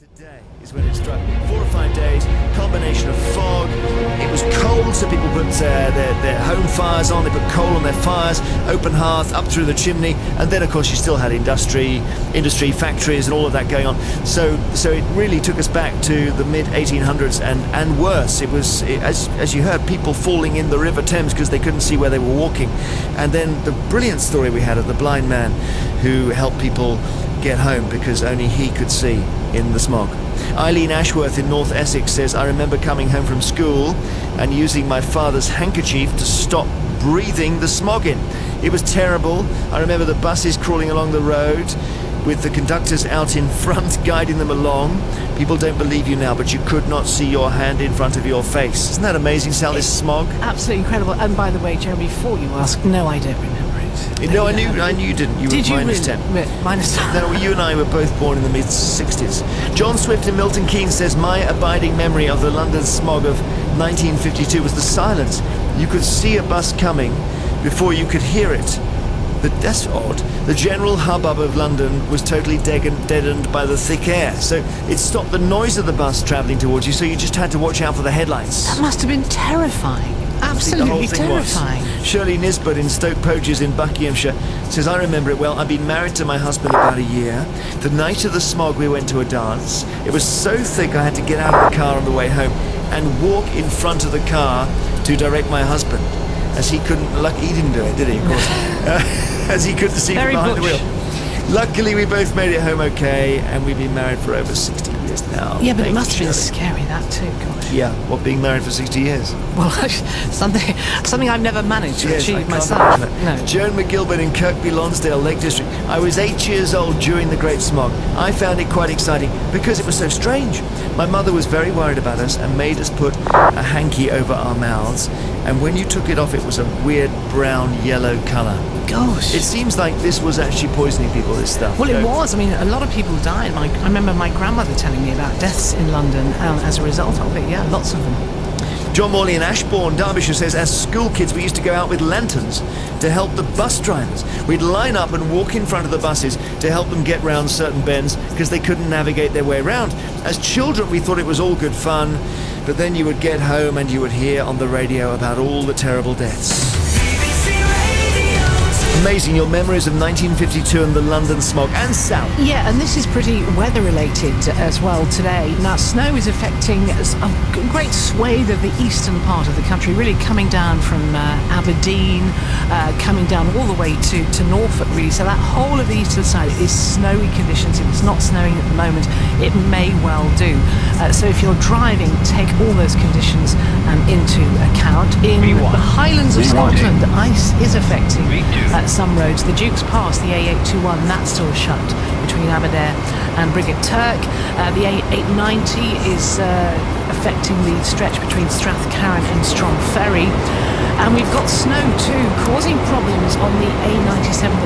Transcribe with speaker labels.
Speaker 1: Today is when it struck. 4 or 5 days, combination of fog. It was cold, so people put their home fires on. They put coal on their fires, open hearth, up through the chimney, and then of course you still had industry, factories, and all of that going on. So it really took us back to the mid 1800s and worse. It was, as you heard, people falling in the River Thames because they couldn't see where they were walking. And then the brilliant story we had of the blind man who helped people get home because only he could see in the smog. Eileen Ashworth in North Essex says, I remember coming home from school and using my father's handkerchief to stop breathing the smog in. It was terrible. I remember the buses crawling along the road with the conductors out in front guiding them along. People don't believe you now, but you could not see your hand in front of your face. Isn't that amazing, Sal, this smog?
Speaker 2: Absolutely incredible. And by the way, Jeremy, before you ask, no, I don't remember it.
Speaker 1: No, I knew you didn't. You were minus 10.
Speaker 2: Minus 10.
Speaker 1: No, you and I were both born in the mid-60s. John Swift in Milton Keynes says, my abiding memory of the London smog of 1952 was the silence. You could see a bus coming before you could hear it. That's odd. The general hubbub of London was totally deadened by the thick air. So it stopped the noise of the bus travelling towards you, so you just had to watch out for the headlights.
Speaker 2: That must have been terrifying. Absolutely terrifying.
Speaker 1: Shirley Nisbet in Stoke Poges in Buckinghamshire says, I remember it well. I'd been married to my husband about a year. The night of the smog we went to a dance. It was so thick I had to get out of the car on the way home and walk in front of the car to direct my husband, as he couldn't, he didn't do it, did he, of course? As he couldn't see from behind the wheel. Luckily, we both made it home okay, and we've been married for over 60 years now.
Speaker 2: Yeah, but it must have been scary, that too, gosh.
Speaker 1: Yeah, what, being married for 60 years?
Speaker 2: Well, something I've never managed to achieve myself.
Speaker 1: No. Joan McGilbert in Kirkby Lonsdale, Lake District. I was 8 years old during the Great Smog. I found it quite exciting because it was so strange. My mother was very worried about us and made us put a hanky over our mouths. And when you took it off, it was a weird brown, yellow colour.
Speaker 2: Gosh.
Speaker 1: It seems like this was actually poisoning people, this stuff.
Speaker 2: Well, it was. I mean, a lot of people died. I remember my grandmother telling me about deaths in London as a result of it. Yeah, lots of them.
Speaker 1: John Morley in Ashbourne, Derbyshire says, as school kids we used to go out with lanterns to help the bus drivers. We'd line up and walk in front of the buses to help them get round certain bends because they couldn't navigate their way around. As children we thought it was all good fun, but then you would get home and you would hear on the radio about all the terrible deaths. Amazing, your memories of 1952 and the London smog and Sal.
Speaker 2: Yeah, and this is pretty weather-related as well today. Now, snow is affecting a great swathe of the eastern part of the country, really coming down from Aberdeen, coming down all the way to Norfolk, really. So that whole of the eastern side is snowy conditions. If it's not snowing at the moment, it may well do. So if you're driving, take all those conditions into account. In the Highlands of Scotland, ice is affecting some roads. The Duke's Pass, the A821, that's still shut between Aberdare and Briggate Turk. The A890 is affecting the stretch between Strathcarron and Strong Ferry. And we've got snow too, causing problems on the A97.